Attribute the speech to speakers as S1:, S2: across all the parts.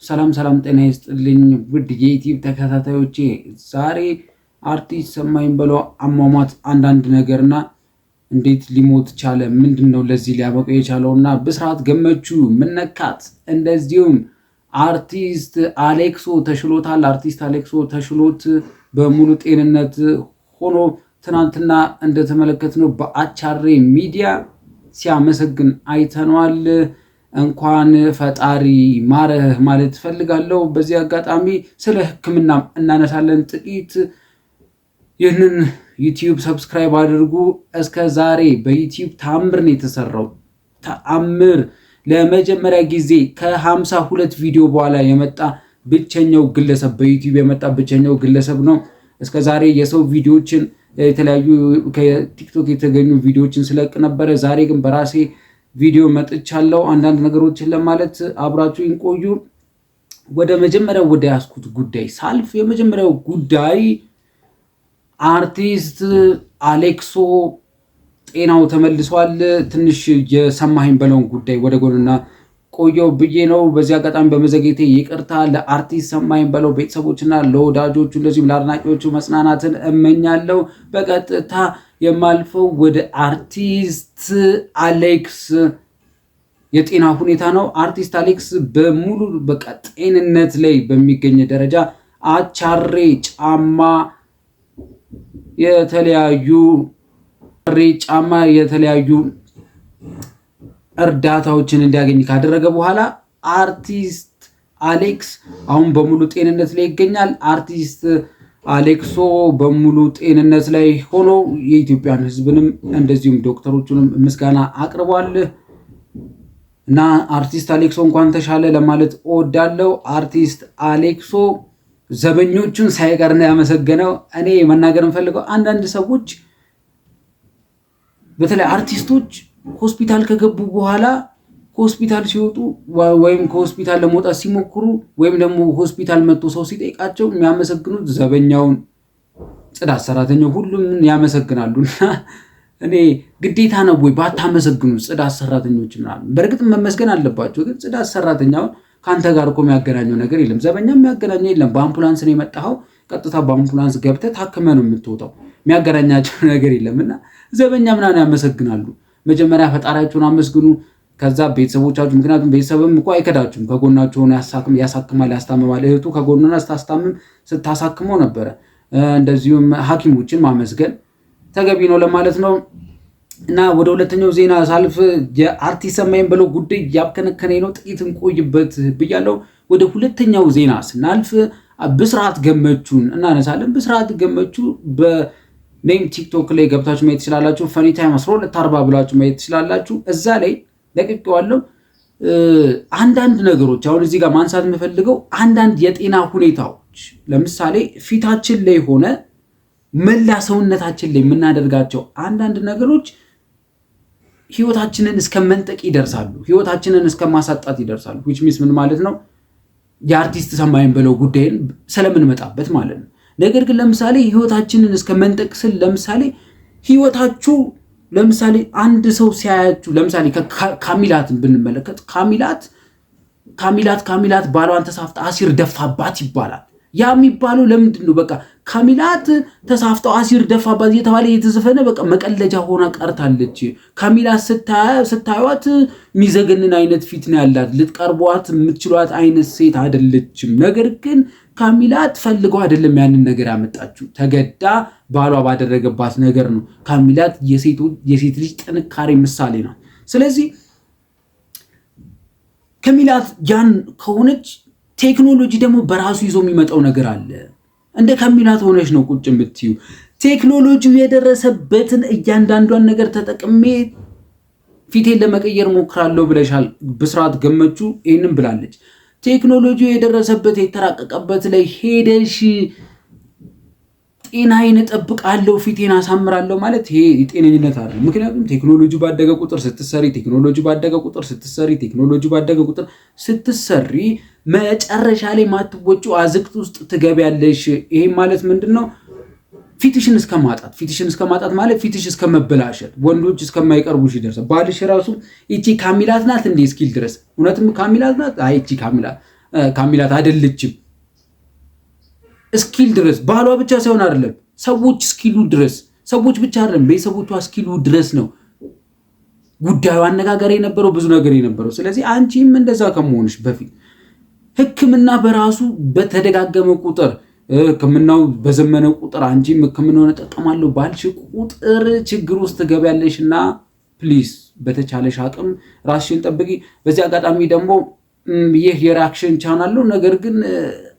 S1: ሰላም ጤና ይስጥልኝ ውድ የዩቲዩብ ተከታታዮቼ፣ ዛሬ አርቲስት ሰማኝ በለው አሟሟት አንዳንድ ነገርና እንዴት ሊሞት ቻለ፣ ምንድነው ለዚህ ሊያበቃው የቻለውና ብስራት ገመቹ ምነካት፣ እንደዚሁም አርቲስት አሌክሶ ተሽሎታል። አርቲስት አሌክሶ ተሽሎት በሙሉ ጤንነት ሆኖ ትናንትና እንደተመለከትነው በአቻሬ ሚዲያ ሲያመሰግን አይተነዋል። እንኳን ፈጣሪ ማረህ ማለት ፈልጋለሁ። በዚህ አጋጣሚ ስለ ሕክምና እናነሳለን ጥቂት። ይህንን ዩቲዩብ ሰብስክራይብ አድርጉ። እስከ ዛሬ በዩቲዩብ ተአምር ነው የተሰራው። ተአምር ለመጀመሪያ ጊዜ ከ52 ቪዲዮ በኋላ የመጣ ብቸኛው ግለሰብ፣ በዩቲዩብ የመጣ ብቸኛው ግለሰብ ነው። እስከ ዛሬ የሰው ቪዲዮዎችን የተለያዩ ከቲክቶክ የተገኙ ቪዲዮዎችን ስለቅ ነበረ። ዛሬ ግን በራሴ ቪዲዮ መጥቻለሁ። አንዳንድ ነገሮችን ለማለት አብራችሁኝ ቆዩ። ወደ መጀመሪያው ወደ ያስኩት ጉዳይ ሳልፍ የመጀመሪያው ጉዳይ አርቲስት አሌክሶ ጤናው ተመልሷል። ትንሽ የሰማኸኝ በለውን ጉዳይ ወደ ጎንና ቆየው ብዬ ነው። በዚህ አጋጣሚ በመዘግየቴ ይቅርታ። ለአርቲስት ሰማኸኝ በለው ቤተሰቦችና ለወዳጆቹ እንደዚሁም ለአድናቂዎቹ መጽናናትን እመኛለሁ። በቀጥታ የማልፈው ወደ አርቲስት አሌክስ የጤና ሁኔታ ነው። አርቲስት አሌክስ በሙሉ በቃ ጤንነት ላይ በሚገኝ ደረጃ አቻሬ ጫማ የተለያዩ እርዳታዎችን እንዲያገኝ ካደረገ በኋላ አርቲስት አሌክስ አሁን በሙሉ ጤንነት ላይ ይገኛል። አርቲስት አሌክሶ በሙሉ ጤንነት ላይ ሆኖ የኢትዮጵያን ሕዝብንም እንደዚሁም ዶክተሮቹንም ምስጋና አቅርቧል እና አርቲስት አሌክሶ እንኳን ተሻለ ለማለት እወዳለሁ። አርቲስት አሌክሶ ዘበኞቹን ሳይቀር ነው ያመሰገነው። እኔ መናገር የምፈልገው አንዳንድ ሰዎች በተለይ አርቲስቶች ሆስፒታል ከገቡ በኋላ ሆስፒታል ሲወጡ ወይም ከሆስፒታል ለመውጣት ሲሞክሩ ወይም ደግሞ ሆስፒታል መጥቶ ሰው ሲጠይቃቸው የሚያመሰግኑት ዘበኛውን፣ ጽዳት ሰራተኛው፣ ሁሉም ያመሰግናሉ። እና እኔ ግዴታ ነው ወይ ባታመሰግኑ ጽዳት ሰራተኞች ምናምን? በእርግጥ መመስገን አለባቸው፣ ግን ጽዳት ሰራተኛውን ከአንተ ጋር እኮ የሚያገናኘው ነገር የለም። ዘበኛ የሚያገናኘው የለም። በአምቡላንስ ነው የመጣኸው፣ ቀጥታ በአምቡላንስ ገብተህ ታክመህ ነው የምትወጣው። የሚያገናኛቸው ነገር የለም። እና ዘበኛ ምናምን ያመሰግናሉ። መጀመሪያ ፈጣሪያችሁን አመስግኑ፣ ከዛ ቤተሰቦቻችሁ። ምክንያቱም ቤተሰብም እኮ አይከዳችሁም፣ ከጎናችሁ ሆኖ ያሳክማል፣ ያስታምማል። እህቱ ከጎኑና ስታስታምም ስታሳክመው ነበረ። እንደዚሁም ሐኪሞችን ማመስገን ተገቢ ነው ለማለት ነው። እና ወደ ሁለተኛው ዜና ሳልፍ የአርቲስት ሰማኸኝ በለው ጉዳይ እያብከነከነኝ ነው፣ ጥቂት እንቆይበት ብያለሁ። ወደ ሁለተኛው ዜና ስናልፍ ብስራት ገመቹን እናነሳለን። ብስራት ገመቹ በኔም ቲክቶክ ላይ ገብታችሁ ማየት ትችላላችሁ። ፈኒ ታይም 1240 ብላችሁ ማየት ትችላላችሁ። እዛ ላይ ለቅቄዋለሁ። አንዳንድ ነገሮች አሁን እዚህ ጋር ማንሳት የምፈልገው አንዳንድ የጤና ሁኔታዎች፣ ለምሳሌ ፊታችን ላይ ሆነ መላ ሰውነታችን ላይ የምናደርጋቸው አንዳንድ ነገሮች ህይወታችንን እስከ መንጠቅ ይደርሳሉ፣ ህይወታችንን እስከ ማሳጣት ይደርሳሉ። which means ምን ማለት ነው? የአርቲስት ሰማኸኝ በለው ጉዳይን ስለምንመጣበት ማለት ነው። ነገር ግን ለምሳሌ ህይወታችንን እስከ መንጠቅ ስል ለምሳሌ ህይወታችሁ ለምሳሌ አንድ ሰው ሲያያችሁ፣ ለምሳሌ ካሚላትን ብንመለከት ካሚላት ባሏን ተሳፍታ አሲር ደፋባት ይባላል። ያ የሚባለው ለምንድን ነው? በቃ ካሚላት ተሳፍተው አሲር ደፋባት እየተባለ የተዘፈነ በቃ መቀለጃ ሆና ቀርታለች። ካሚላት ስታዩት የሚዘገንን አይነት ፊት ነው ያላት። ልትቀርቧት የምትችሏት አይነት ሴት አይደለችም። ነገር ግን ካሚላት ፈልገው አይደለም ያንን ነገር ያመጣችው፣ ተገዳ ባሏ ባደረገባት ነገር ነው። ካሚላት የሴት ልጅ ጥንካሬ ምሳሌ ነው። ስለዚህ ካሚላት ያን ከሆነች ቴክኖሎጂ ደግሞ በራሱ ይዞ የሚመጣው ነገር አለ። እንደ ካሚላት ሆነች ነው ቁጭ የምትዩ። ቴክኖሎጂው የደረሰበትን እያንዳንዷን ነገር ተጠቅሜ ፊቴን ለመቀየር ሞክራለሁ ብለሻል። ብስራት ገመቹ ይህንን ብላለች። ቴክኖሎጂው የደረሰበት የተራቀቀበት ላይ ሄደሽ ጤናዬን እጠብቃለሁ ፊቴን አሳምራለሁ ማለት ይሄ የጤነኝነት አይደለም። ምክንያቱም ቴክኖሎጂ ባደገ ቁጥር ስትሰሪ መጨረሻ ላይ ማትወጪው አዝቅት ውስጥ ትገቢያለሽ። ይሄ ማለት ምንድነው? ፊትሽን እስከማጣት ማለት ፊትሽ እስከመበላሸት፣ ወንዶች እስከማይቀርቡሽ ይደርሳል። ባልሽ ራሱ እቺ ካሚላት ናት እንዴ እስኪል ድረስ እውነትም ካሚላት ናት፣ አይ እቺ ካሚላት ካሚላት አይደለችም። እስኪል ድረስ ባሏ ብቻ ሳይሆን አይደለም ሰዎች እስኪሉ ድረስ ሰዎች ብቻ አይደለም ቤተሰቦቿ እስኪሉ ድረስ ነው ጉዳዩ አነጋጋሪ የነበረው ብዙ ነገር የነበረው። ስለዚህ አንቺም እንደዛ ከመሆንሽ በፊት ሕክምና በራሱ በተደጋገመ ቁጥር ሕክምናው በዘመነ ቁጥር አንቺም ሕክምናውን እጠቀማለሁ ባልሽ ቁጥር ችግር ውስጥ ትገቢያለሽና ፕሊዝ በተቻለሽ አቅም ራስሽን ጠብቂ። በዚህ አጋጣሚ ደግሞ ይህ የሪያክሽን ቻናል ነው። ነገር ግን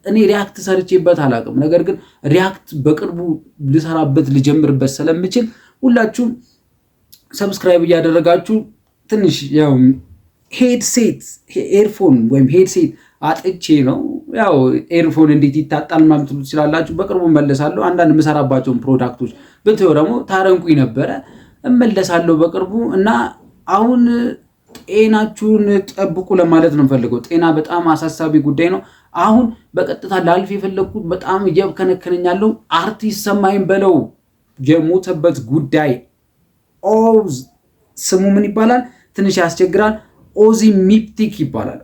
S1: እኔ ሪያክት ሰርቼበት አላውቅም። ነገር ግን ሪያክት በቅርቡ ልሰራበት ልጀምርበት ስለምችል ሁላችሁም ሰብስክራይብ እያደረጋችሁ ትንሽ ያው ሄድሴት ኤርፎን ወይም ሄድሴት አጥቼ ነው ያው ኤርፎን እንዴት ይታጣል ማለት ትችላላችሁ። በቅርቡ እመለሳለሁ። አንዳንድ የምሰራባቸውን ፕሮዳክቶች ብትው ደግሞ ታረንቁኝ ነበረ እመለሳለሁ በቅርቡ እና አሁን ጤናችሁን ጠብቁ ለማለት ነው ፈልገው። ጤና በጣም አሳሳቢ ጉዳይ ነው። አሁን በቀጥታ ላልፍ የፈለኩት በጣም እየከነከነኛለሁ አርቲስት ሰማይን በለው የሞተበት ጉዳይ ስሙ ምን ይባላል? ትንሽ ያስቸግራል። ኦዚሜፕቲክ ይባላል።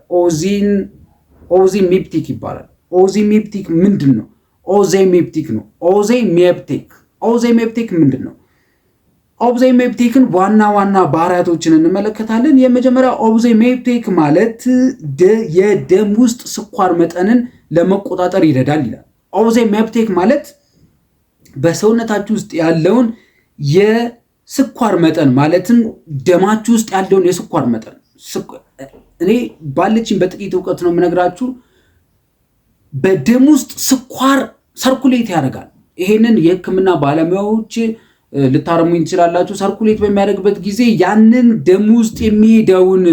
S1: ኦዚሜፕቲክ ይባላል። ኦዚሜፕቲክ ምንድን ነው? ኦዚሜፕቲክ ነው። ኦዚሜፕቲክ ምንድን ነው? ኦዚሜፕቲክን ዋና ዋና ባህሪያቶችን እንመለከታለን። የመጀመሪያ ኦዚሜፕቲክ ማለት የደም ውስጥ ስኳር መጠንን ለመቆጣጠር ይረዳል ይላል። ኦዚሜፕቲክ ማለት በሰውነታችሁ ውስጥ ያለውን የስኳር መጠን ማለትም ደማችሁ ውስጥ ያለውን የስኳር መጠን እኔ ባለችኝ በጥቂት እውቀት ነው የምነግራችሁ። በደም ውስጥ ስኳር ሰርኩሌት ያደርጋል። ይሄንን የሕክምና ባለሙያዎች ልታረሙኝ ትችላላችሁ። ሰርኩሌት በሚያደርግበት ጊዜ ያንን ደም ውስጥ የሚሄደውን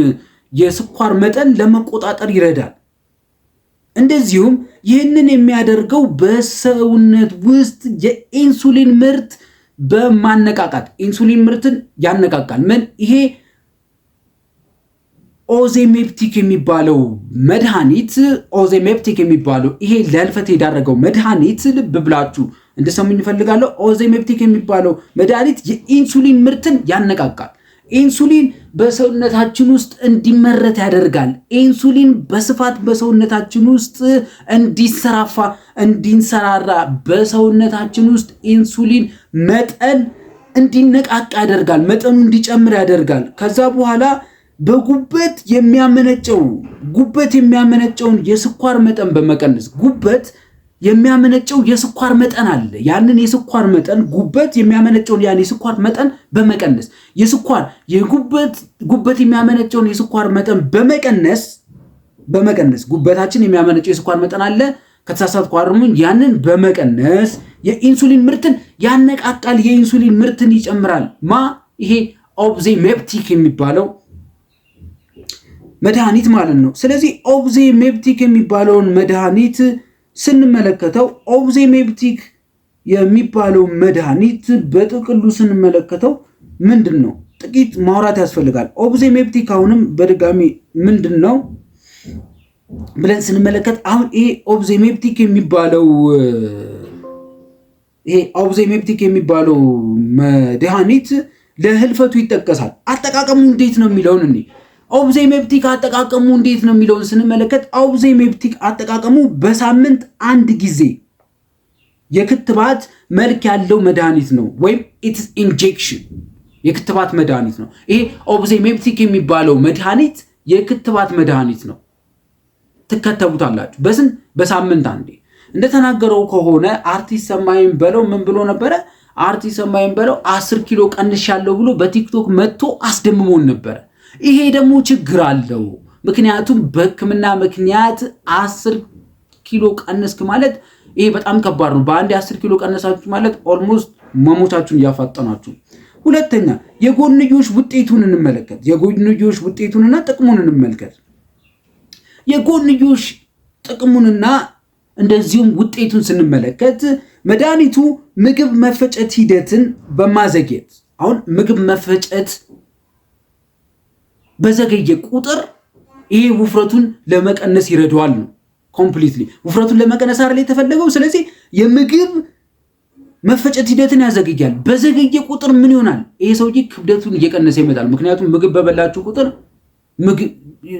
S1: የስኳር መጠን ለመቆጣጠር ይረዳል። እንደዚሁም ይህንን የሚያደርገው በሰውነት ውስጥ የኢንሱሊን ምርት በማነቃቃት ኢንሱሊን ምርትን ያነቃቃል። ምን ይሄ ኦዚሜፕቲክ የሚባለው መድኃኒት ኦዚሜፕቲክ የሚባለው ይሄ ለህልፈት የዳረገው መድኃኒት ልብ ብላችሁ እንደሰሙኝ እፈልጋለሁ። ኦዚሜፕቲክ የሚባለው መድኃኒት የኢንሱሊን ምርትን ያነቃቃል። ኢንሱሊን በሰውነታችን ውስጥ እንዲመረት ያደርጋል። ኢንሱሊን በስፋት በሰውነታችን ውስጥ እንዲንሰራራ በሰውነታችን ውስጥ ኢንሱሊን መጠን እንዲነቃቃ ያደርጋል። መጠኑ እንዲጨምር ያደርጋል። ከዛ በኋላ በጉበት የሚያመነጨውን የስኳር መጠን በመቀነስ ጉበት የሚያመነጨው የስኳር መጠን አለ። ያንን የስኳር መጠን ጉበት የሚያመነጨውን ያን የስኳር መጠን በመቀነስ ጉበት የሚያመነጨውን የስኳር መጠን በመቀነስ ጉበታችን የሚያመነጨው የስኳር መጠን አለ። ከተሳሳትኩ አርሙኝ። ያንን በመቀነስ የኢንሱሊን ምርትን ያነቃቃል። የኢንሱሊን ምርትን ይጨምራል። ይሄ ኦዚሜፕቲክ የሚባለው መድኃኒት ማለት ነው። ስለዚህ ኦዚሜፕቲክ የሚባለውን መድኃኒት ስንመለከተው ኦዚሜፕቲክ የሚባለው መድኃኒት በጥቅሉ ስንመለከተው ምንድን ነው? ጥቂት ማውራት ያስፈልጋል። ኦዚሜፕቲክ አሁንም በድጋሚ ምንድን ነው ብለን ስንመለከት አሁን ይሄ ኦዚሜፕቲክ የሚባለው መድኃኒት ለህልፈቱ ይጠቀሳል። አጠቃቀሙ እንዴት ነው የሚለውን እኔ ኦዚሜፕቲክ አጠቃቀሙ እንዴት ነው የሚለውን ስንመለከት ኦዚሜፕቲክ አጠቃቀሙ በሳምንት አንድ ጊዜ የክትባት መልክ ያለው መድኃኒት ነው፣ ወይም ኢትስ ኢንጀክሽን የክትባት መድኃኒት ነው። ይሄ ኦዚሜፕቲክ የሚባለው መድኃኒት የክትባት መድኃኒት ነው። ትከተቡታላችሁ። በሳምንት አንዴ። እንደተናገረው ከሆነ አርቲስት ሰማይን በለው ምን ብሎ ነበረ? አርቲስት ሰማይን በለው 10 ኪሎ ቀንሻለሁ ብሎ በቲክቶክ መጥቶ አስደምሞን ነበረ። ይሄ ደግሞ ችግር አለው። ምክንያቱም በሕክምና ምክንያት 10 ኪሎ ቀነስክ ማለት ይሄ በጣም ከባድ ነው። በአንድ 10 ኪሎ ቀነሳችሁ ማለት ኦልሞስት መሞታችሁን እያፋጠናችሁ። ሁለተኛ የጎንዮሽ ውጤቱን እንመለከት። የጎንዮሽ ውጤቱንና ጥቅሙን እንመልከት። የጎንዮሽ ጥቅሙንና እንደዚሁም ውጤቱን ስንመለከት መድኃኒቱ ምግብ መፈጨት ሂደትን በማዘግየት አሁን ምግብ መፈጨት በዘገየ ቁጥር ይሄ ውፍረቱን ለመቀነስ ይረዳዋል ነው። ኮምፕሊትሊ ውፍረቱን ለመቀነስ አይደል የተፈለገው። ስለዚህ የምግብ መፈጨት ሂደትን ያዘግያል። በዘገየ ቁጥር ምን ይሆናል? ይሄ ሰውዬ ክብደቱን እየቀነሰ ይመጣል። ምክንያቱም ምግብ በበላችሁ ቁጥር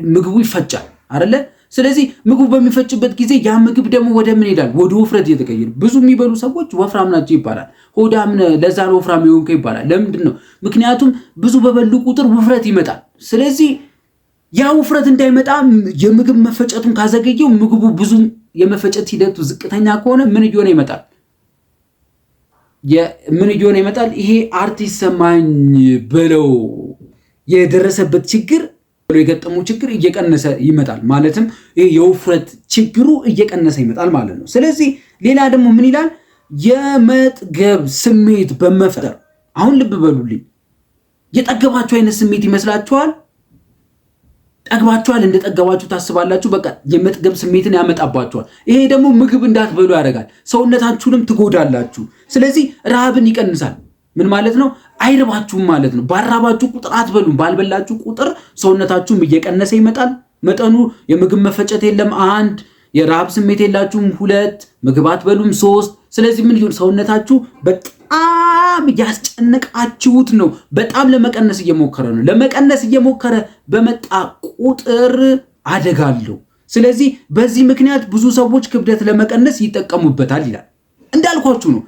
S1: ምግቡ ይፈጫል አይደለ? ስለዚህ ምግቡ በሚፈጭበት ጊዜ ያ ምግብ ደግሞ ወደ ምን ይሄዳል? ወደ ውፍረት እየተቀየረ። ብዙ የሚበሉ ሰዎች ወፍራም ናቸው ይባላል። ሆዳም ለዛ ነው ወፍራም የሆንከው ይባላል። ለምንድን ነው? ምክንያቱም ብዙ በበሉ ቁጥር ውፍረት ይመጣል። ስለዚህ ያ ውፍረት እንዳይመጣ የምግብ መፈጨቱን ካዘገየው ምግቡ ብዙ የመፈጨት ሂደቱ ዝቅተኛ ከሆነ ምን እየሆነ ይመጣል? ይሄ አርቲስት ሰማኝ በለው የደረሰበት ችግር የገጠመው ችግር እየቀነሰ ይመጣል። ማለትም ይሄ የውፍረት ችግሩ እየቀነሰ ይመጣል ማለት ነው። ስለዚህ ሌላ ደግሞ ምን ይላል? የመጥገብ ስሜት በመፍጠር አሁን ልብ በሉልኝ። የጠገባችሁ አይነት ስሜት ይመስላችኋል? ጠግባችኋል፣ እንደጠገባችሁ ታስባላችሁ። በቃ የመጥገብ ስሜትን ያመጣባችኋል። ይሄ ደግሞ ምግብ እንዳትበሉ ያደርጋል። ሰውነታችሁንም ትጎዳላችሁ። ስለዚህ ረሃብን ይቀንሳል። ምን ማለት ነው? አይርባችሁም ማለት ነው። ባራባችሁ ቁጥር አትበሉም። ባልበላችሁ ቁጥር ሰውነታችሁም እየቀነሰ ይመጣል። መጠኑ የምግብ መፈጨት የለም። 1 የረሃብ ስሜት የላችሁም። 2 ምግብ አትበሉም። 3 ስለዚህ ምን ይሁን? ሰውነታችሁ በጣም ያስጨነቃችሁት ነው። በጣም ለመቀነስ እየሞከረ ነው። ለመቀነስ እየሞከረ በመጣ ቁጥር አደጋለሁ። ስለዚህ በዚህ ምክንያት ብዙ ሰዎች ክብደት ለመቀነስ ይጠቀሙበታል ይላል። እንዳልኳችሁ ነው።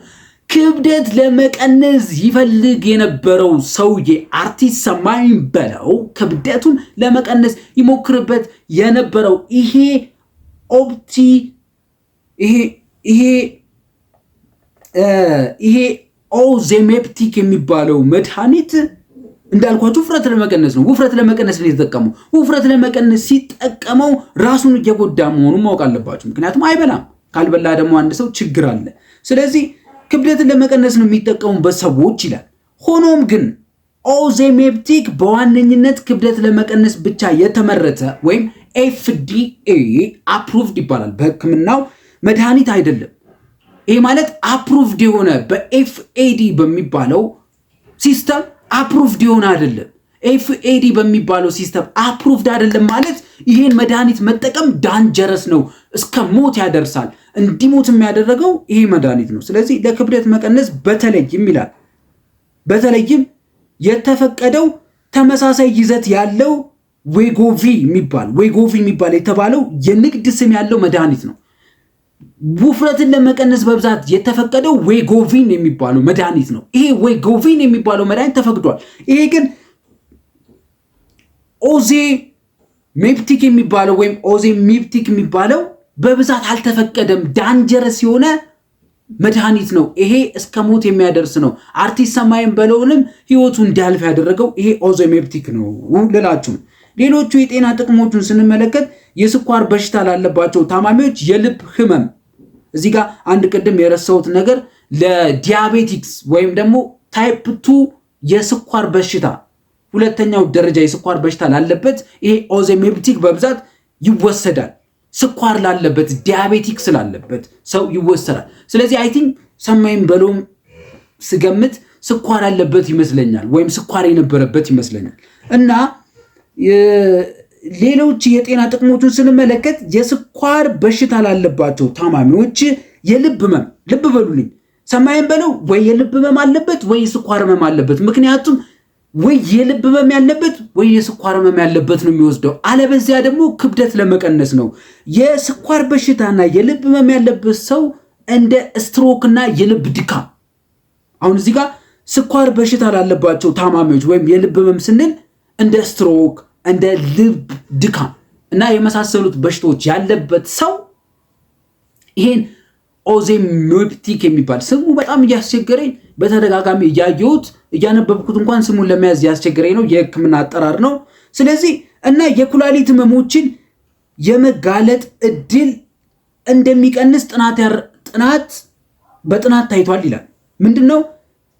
S1: ክብደት ለመቀነስ ይፈልግ የነበረው ሰውዬ አርቲስት ሰማኝ በለው ክብደቱን ለመቀነስ ይሞክርበት የነበረው ይሄ ኦዜሜፕቲክ የሚባለው መድኃኒት እንዳልኳችሁ ውፍረት ለመቀነስ ነው። ውፍረት ለመቀነስ ነው የተጠቀመው። ውፍረት ለመቀነስ ሲጠቀመው ራሱን እየጎዳ መሆኑን ማወቅ አለባችሁ። ምክንያቱም አይበላም። ካልበላ ደግሞ አንድ ሰው ችግር አለ። ስለዚህ ክብደትን ለመቀነስ ነው የሚጠቀሙበት ሰዎች ይላል። ሆኖም ግን ኦዜሜፕቲክ በዋነኝነት ክብደት ለመቀነስ ብቻ የተመረተ ወይም FDA አፕሩቭድ ይባላል በሕክምናው መድኃኒት አይደለም። ይሄ ማለት አፕሩቭድ የሆነ በኤፍኤዲ በሚባለው ሲስተም አፕሩቭድ የሆነ አይደለም። ኤፍኤዲ በሚባለው ሲስተም አፕሩቭድ አይደለም ማለት ይሄን መድኃኒት መጠቀም ዳንጀረስ ነው፣ እስከ ሞት ያደርሳል። እንዲሞት የሚያደረገው ይሄ መድኃኒት ነው። ስለዚህ ለክብደት መቀነስ በተለይም የተፈቀደው ተመሳሳይ ይዘት ያለው ዌጎቪ የሚባል የተባለው የንግድ ስም ያለው መድኃኒት ነው። ውፍረትን ለመቀነስ በብዛት የተፈቀደው ዌጎቪን የሚባለው መድኃኒት ነው። ይሄ ዌጎቪን የሚባለው መድኃኒት ተፈቅዷል። ይሄ ግን ኦዜሜፕቲክ የሚባለው በብዛት አልተፈቀደም። ዳንጀረስ የሆነ መድኃኒት ነው። ይሄ እስከ ሞት የሚያደርስ ነው። አርቲስት ሰማይን በለውንም ህይወቱ እንዲያልፍ ያደረገው ይሄ ኦዜሜፕቲክ ነው ልላችሁ። ሌሎቹ የጤና ጥቅሞቹን ስንመለከት የስኳር በሽታ ላለባቸው ታማሚዎች የልብ ህመም፣ እዚህ ጋር አንድ ቅድም የረሳሁት ነገር ለዲያቤቲክስ ወይም ደግሞ ታይፕ 2 የስኳር በሽታ 2ኛው ደረጃ የስኳር በሽታ ላለበት ይሄ ኦዜሜፕቲክ በብዛት ይወሰዳል። ስኳር ላለበት ዲያቤቲክስ ላለበት ሰው ይወሰዳል። ስለዚህ አይ ቲንክ ሰማይም በለውም ስገምት ስኳር ያለበት ይመስለኛል፣ ወይም ስኳር የነበረበት ይመስለኛል። እና ሌሎች የጤና ጥቅሞቹን ስንመለከት የስኳር በሽታ ላለባቸው ታማሚዎች የልብ ህመም፣ ልብ በሉልኝ፣ ሰማይም በለው ወይ የልብ ህመም አለበት ወይ የስኳር ህመም አለበት። ምክንያቱም ወይ የልብ ህመም ያለበት ወይ የስኳር ህመም ያለበት ነው የሚወስደው። አለበዚያ ደግሞ ክብደት ለመቀነስ ነው። የስኳር በሽታና የልብ ህመም ያለበት ሰው እንደ ስትሮክና የልብ ድካም፣ አሁን እዚህ ጋር ስኳር በሽታ ላለባቸው ታማሚዎች ወይም የልብ ህመም ስንል እንደ ስትሮክ፣ እንደ ልብ ድካም እና የመሳሰሉት በሽታዎች ያለበት ሰው ይሄን ኦዜሜፕቲክ የሚባል ስሙ በጣም እያስቸገረኝ በተደጋጋሚ እያነበብኩት እንኳን ስሙን ለመያዝ ያስቸገረኝ ነው። የህክምና አጠራር ነው። ስለዚህ እና የኩላሊት ህመሞችን የመጋለጥ እድል እንደሚቀንስ በጥናት ታይቷል ይላል። ምንድነው?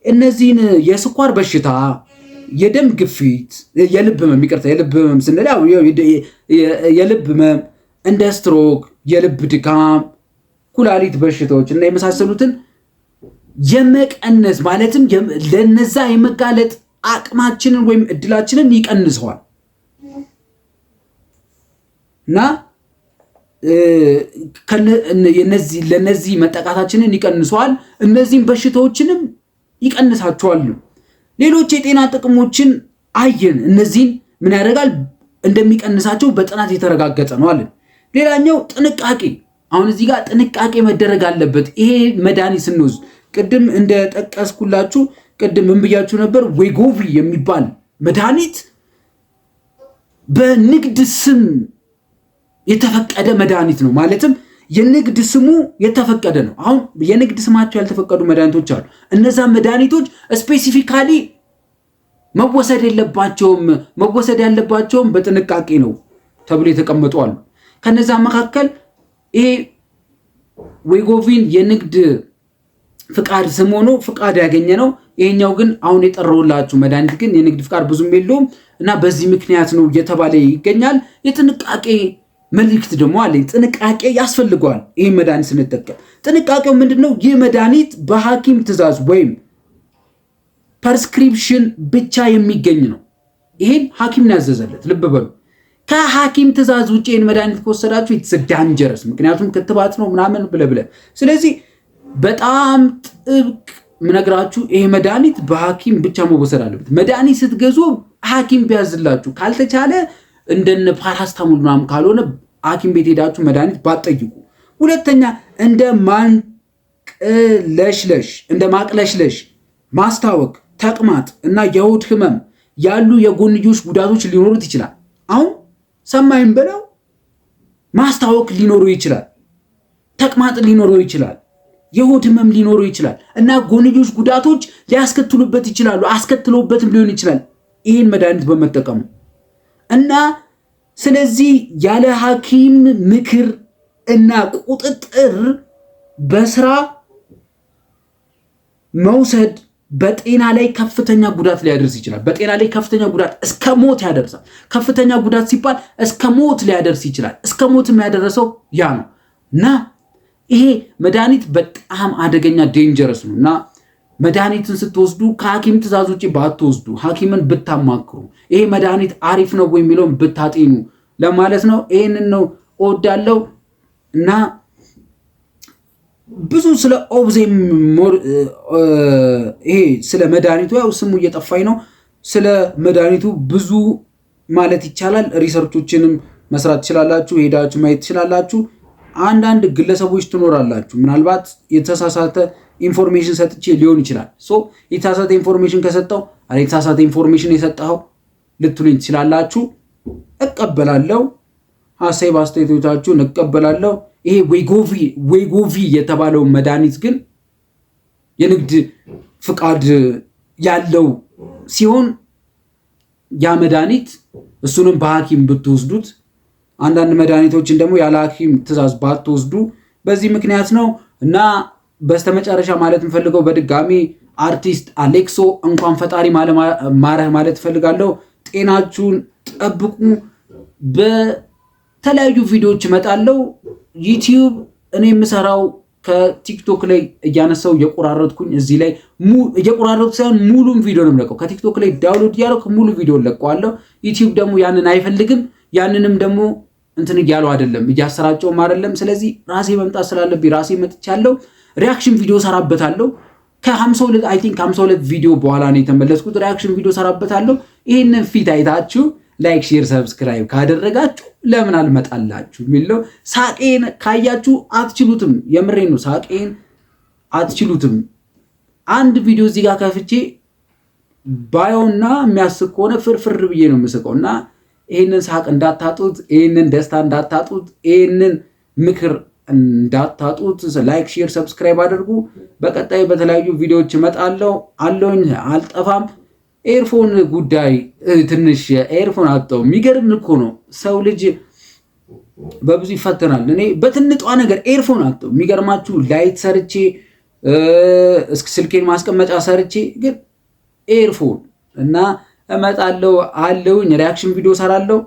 S1: እነዚህን የስኳር በሽታ፣ የደም ግፊት፣ የልብ ህመም ስንል የልብ ህመም እንደ ስትሮክ፣ የልብ ድካም፣ ኩላሊት በሽታዎች እና የመሳሰሉትን የመቀነስ ማለትም ለነዛ የመጋለጥ አቅማችንን ወይም እድላችንን ይቀንሰዋል እና ለነዚህ መጠቃታችንን ይቀንሰዋል። እነዚህም በሽታዎችንም ይቀንሳቸዋል። ሌሎች የጤና ጥቅሞችን አየን። እነዚህን ምን ያደርጋል? እንደሚቀንሳቸው በጥናት የተረጋገጠ ነው አለን። ሌላኛው ጥንቃቄ። አሁን እዚህ ጋር ጥንቃቄ መደረግ አለበት። ይሄ መድኃኒት ስንወስድ ቅድም እንደጠቀስኩላችሁ ቅድም ምን ብያችሁ ነበር? ዌጎቪ የሚባል መድኃኒት በንግድ ስም የተፈቀደ መድኃኒት ነው። ማለትም የንግድ ስሙ የተፈቀደ ነው። አሁን የንግድ ስማቸው ያልተፈቀዱ መድኃኒቶች አሉ። እነዛ መድኃኒቶች ስፔሲፊካሊ መወሰድ ያለባቸውም በጥንቃቄ ነው ተብሎ የተቀመጡ አሉ። ከነዛ መካከል ይሄ ዌጎቪን የንግድ ፍቃድ ስም ሆኖ ፍቃድ ያገኘ ነው። ይሄኛው ግን አሁን የጠራሁላችሁ መድኃኒት ግን የንግድ ፍቃድ ብዙም የለውም እና በዚህ ምክንያት ነው እየተባለ ይገኛል። የጥንቃቄ መልእክት ደግሞ አለኝ። ጥንቃቄ ያስፈልገዋል። ይህ መድኃኒት ስንጠቀም ጥንቃቄው ምንድነው? ይህ መድኃኒት በሐኪም ትእዛዝ ወይም ፐርስክሪፕሽን ብቻ የሚገኝ ነው። ይሄን ሐኪም ነው ያዘዘለት። ልብ በሉ። ከሐኪም ትእዛዝ ውጭ ይህን መድኃኒት ከወሰዳችሁ ኢትስ ዳንጀረስ፣ ምክንያቱም ክትባት ነው ምናምን ብለ ስለዚህ በጣም ጥብቅ ምነግራችሁ ይሄ መድኃኒት በሐኪም ብቻ መወሰድ አለበት። መድኃኒት ስትገዙ ሐኪም ቢያዝላችሁ፣ ካልተቻለ እንደነ ፓራስታሞል ምናምን ካልሆነ ሐኪም ቤት ሄዳችሁ መድኃኒት ባትጠይቁ። ሁለተኛ እንደ ማቅለሽለሽ፣ ማስታወክ፣ ተቅማጥ እና የሆድ ህመም ያሉ የጎንዮሽ ጉዳቶች ሊኖሩት ይችላል። አሁን ሰማይም በለው ማስታወክ ሊኖረው ይችላል፣ ተቅማጥ ሊኖረው ይችላል፣ የሆድ ህመም ሊኖረው ይችላል እና ጎንዮሽ ጉዳቶች ሊያስከትሉበት ይችላሉ። አስከትሎበትም ሊሆን ይችላል ይህን መድኃኒት በመጠቀሙ እና ስለዚህ ያለ ሐኪም ምክር እና ቁጥጥር በስራ መውሰድ በጤና ላይ ከፍተኛ ጉዳት ሊያደርስ ይችላል። በጤና ላይ ከፍተኛ ጉዳት እስከ ሞት ያደርሳል። ከፍተኛ ጉዳት ሲባል እስከ ሞት ሊያደርስ ይችላል። እስከ ሞት የሚያደርሰው ያ ነው እና ይሄ መድኃኒት በጣም አደገኛ ዴንጀረስ ነው እና መድኃኒትን ስትወስዱ ከሐኪም ትእዛዝ ውጭ ባትወስዱ፣ ሐኪምን ብታማክሩ፣ ይሄ መድኃኒት አሪፍ ነው ወይ የሚለውን ብታጤኑ ለማለት ነው። ይሄንን ነው እወዳለሁ እና ብዙ ስለ ኦብዜም ይሄ ስለ መድኃኒቱ ያው ስሙ እየጠፋኝ ነው። ስለ መድኃኒቱ ብዙ ማለት ይቻላል። ሪሰርቾችንም መስራት ትችላላችሁ፣ ሄዳችሁ ማየት ትችላላችሁ። አንዳንድ ግለሰቦች ትኖራላችሁ ምናልባት የተሳሳተ ኢንፎርሜሽን ሰጥቼ ሊሆን ይችላል። የተሳሳተ ኢንፎርሜሽን ከሰጠው የተሳሳተ ኢንፎርሜሽን የሰጠኸው ልትሉኝ ትችላላችሁ። እቀበላለሁ፣ ሀሳብ አስተያየቶቻችሁን እቀበላለሁ። ይሄ ዌጎቪ የተባለው መድኃኒት ግን የንግድ ፍቃድ ያለው ሲሆን ያ መድኃኒት እሱንም በሐኪም ብትወስዱት፣ አንዳንድ መድኃኒቶችን ደግሞ ያለ ሐኪም ትእዛዝ ባትወስዱ በዚህ ምክንያት ነው እና በስተመጨረሻ ማለት እንፈልገው በድጋሚ አርቲስት አሌክሶ እንኳን ፈጣሪ ማረህ ማለት እፈልጋለሁ። ጤናችሁን ጠብቁ። በተለያዩ ቪዲዮዎች እመጣለሁ። ዩቲዩብ እኔ የምሰራው ከቲክቶክ ላይ እያነሳው እየቆራረጥኩኝ እዚህ ላይ እየቆራረጥኩ ሳይሆን ሙሉም ቪዲዮ ነው የምለቀው። ከቲክቶክ ላይ ዳውንሎድ እያደረኩ ሙሉ ቪዲዮ ለቀዋለሁ። ዩቲዩብ ደግሞ ያንን አይፈልግም። ያንንም ደግሞ እንትን እያለው አይደለም፣ እያሰራጨውም አይደለም። ስለዚህ ራሴ መምጣት ስላለብኝ ራሴ መጥቻለሁ። ሪያክሽን ቪዲዮ ሰራበታለሁ። ከ52 ቪዲዮ በኋላ ነው የተመለስኩት። ሪያክሽን ቪዲዮ ሰራበታለሁ። ይህንን ፊት አይታችሁ ላይክ፣ ሼር፣ ሰብስክራይብ ካደረጋችሁ ለምን አልመጣላችሁ የሚለው ሳቄን ካያችሁ አትችሉትም። የምሬን ነው። ሳቄን አትችሉትም። አንድ ቪዲዮ እዚህ ጋር ከፍቼ ባየውና የሚያስቅ ከሆነ ፍርፍር ብዬ ነው የምስቀው እና ይህንን ሳቅ እንዳታጡት፣ ይህንን ደስታ እንዳታጡት፣ ይህንን ምክር እንዳታጡት። ላይክ፣ ሼር፣ ሰብስክራይብ አድርጉ። በቀጣይ በተለያዩ ቪዲዮዎች እመጣለሁ። አለሁኝ፣ አልጠፋም። ኤርፎን ጉዳይ ትንሽ ኤርፎን አጣው። የሚገርም እኮ ነው። ሰው ልጅ በብዙ ይፈተናል። እኔ በትንጧ ነገር ኤርፎን አጣው። የሚገርማችሁ ላይት ሰርቼ ስልኬን ማስቀመጫ ሰርቼ ግን ኤርፎን እና እመጣለሁ አለሁኝ። ሪያክሽን ቪዲዮ ሰራለሁ።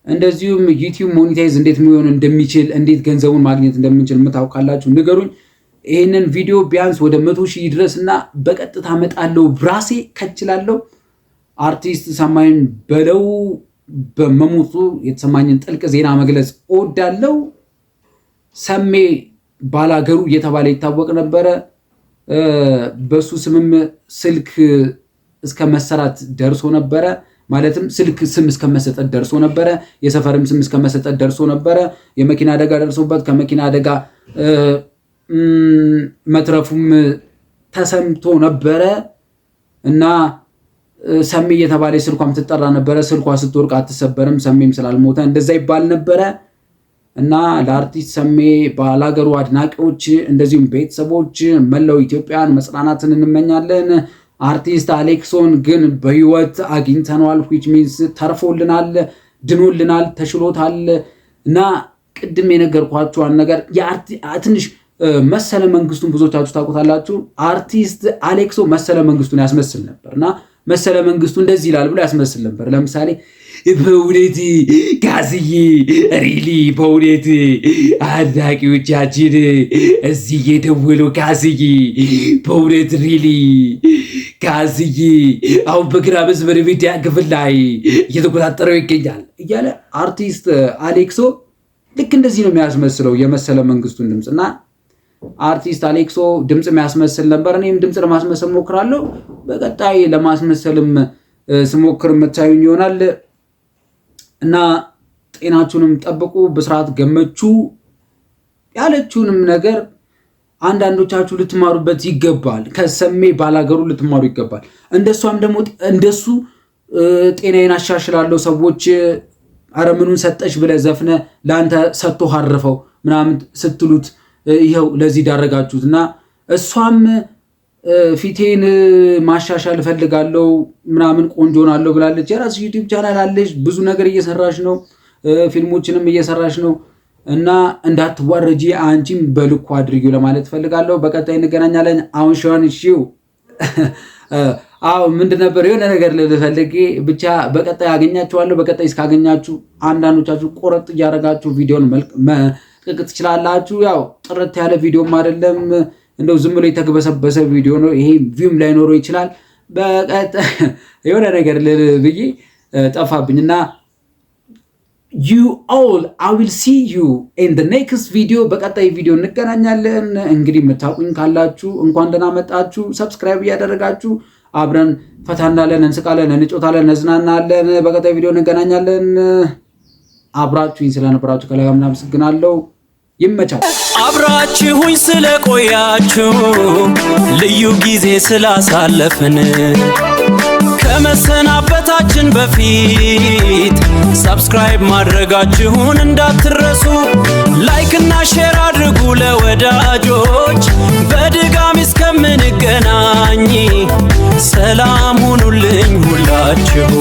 S1: እንደዚሁም ዩቲዩብ ሞኔታይዝ እንዴት መሆን እንደሚችል እንዴት ገንዘቡን ማግኘት እንደምንችል የምታውቃላችሁ ንገሩኝ። ይህንን ቪዲዮ ቢያንስ ወደ 100,000 ድረስ እና በቀጥታ እመጣለሁ። ብራሴ ከችላለሁ። አርቲስት ሰማይን በለው በመሞቱ የተሰማኝን ጥልቅ ዜና መግለጽ እወዳለሁ። ሰሜ ባላገሩ እየተባለ ይታወቅ ነበረ። በሱ ስምም ስልክ እስከ መሰራት ደርሶ ነበረ። ማለትም ስልክ ስም እስከመሰጠት ደርሶ ነበረ። የሰፈርም ስም እስከመሰጠት ደርሶ ነበረ። የመኪና አደጋ ደርሶበት ከመኪና አደጋ መትረፉም ተሰምቶ ነበረ እና ሰሜ እየተባለ ስልኳም ትጠራ ነበረ። ስልኳ ስትወርቅ አትሰበርም ሰሜም ስላልሞተ እንደዛ ይባል ነበረ እና ለአርቲስት ሰሜ ባላገሩ አድናቂዎች እንደዚሁም ቤተሰቦች መላው ኢትዮጵያን መጽናናትን እንመኛለን። አርቲስት አሌክሶን ግን በህይወት አግኝተነዋል which means ተርፎልናል፣ ድኖልናል፣ ተሽሎታል እና ቅድም የነገርኳችሁ ነገር ትንሽ መሰለ መንግስቱን ብዙዎቻችሁ ታውቁታላችሁ። አርቲስት አሌክሶ መሰለ መንግስቱን ያስመስል ነበርና መሰለ መንግስቱ እንደዚህ ይላል ብሎ ያስመስል ነበር። ለምሳሌ በእውነት ጋዝዬ ሪሊ በእውነት አድናቂዎቻችን እዚህ የደወሉ ጋዝዬ በእውነት ሪሊ ጋዝዬ አሁን በግራ መስመር ሚዲያ ክፍል ላይ እየተቆጣጠረው ይገኛል እያለ አርቲስት አሌክሶ ልክ እንደዚህ ነው የሚያስመስለው የመሰለ መንግስቱን ድምፅና አርቲስት አሌክሶ ድምፅ የሚያስመስል ነበር። እኔም ድምፅ ለማስመሰል ሞክራለሁ። በቀጣይ ለማስመሰልም ስሞክር የምታዩኝ ይሆናል እና ጤናችሁንም ጠብቁ። ብስራት ገመቹ ያለችውንም ነገር አንዳንዶቻችሁ ልትማሩበት ይገባል። ከሰሜ ባላገሩ ልትማሩ ይገባል። እንደሷም ደግሞ እንደሱ ጤናዬን አሻሽላለሁ ሰዎች አረምኑን ሰጠሽ ብለህ ዘፍነ ለአንተ ሰጥቶ አረፈው ምናምን ስትሉት ይኸው ለዚህ ዳረጋችሁት እና እሷም ፊቴን ማሻሻል እፈልጋለሁ ምናምን ቆንጆ ሆናለሁ ብላለች። የራስሽ ዩቲዩብ ቻናል አለሽ፣ ብዙ ነገር እየሰራሽ ነው፣ ፊልሞችንም እየሰራሽ ነው እና እንዳትዋረጂ አንቺም በልኩ አድርጊው ለማለት እፈልጋለሁ። በቀጣይ እንገናኛለን። አሁን ሻውን እሺው ምንድን ነበር የሆነ ነገር ልፈልጌ ብቻ በቀጣይ አገኛችኋለሁ። በቀጣይ እስካገኛችሁ አንዳንዶቻችሁ ቆረጥ እያደረጋችሁ ቪዲዮን መልቀቅ ትችላላችሁ። ያው ጥርት ያለ ቪዲዮም አይደለም፣ እንደው ዝም ብሎ የተግበሰበሰ ቪዲዮ ነው። ይሄ ቪውም ላይኖረው ይችላል። በቀጣይ የሆነ ነገር ብዬ ጠፋብኝና you all I will see you in the next video። በቀጣይ ቪዲዮ እንገናኛለን። እንግዲህ የምታውቁኝ ካላችሁ እንኳን ደህና መጣችሁ። ሰብስክራይብ እያደረጋችሁ አብረን ፈታ እንዳለን እንስቃለን፣ እንጮታለን፣ እንዝናናለን። በቀጣይ ቪዲዮ እንገናኛለን። አብራችሁኝ ስለነበራችሁ ከላይ አመሰግናለሁ። ይመቻል።
S2: አብራችሁኝ ስለቆያችሁ ልዩ ጊዜ ስላሳለፍን ከመሰናበታችን በፊት ሰብስክራይብ ማድረጋችሁን እንዳትረሱ። ላይክ እና ሼር አድርጉ ለወዳጆች። በድጋሚ እስከምንገናኝ ሰላም ሁኑልኝ ሁላችሁ።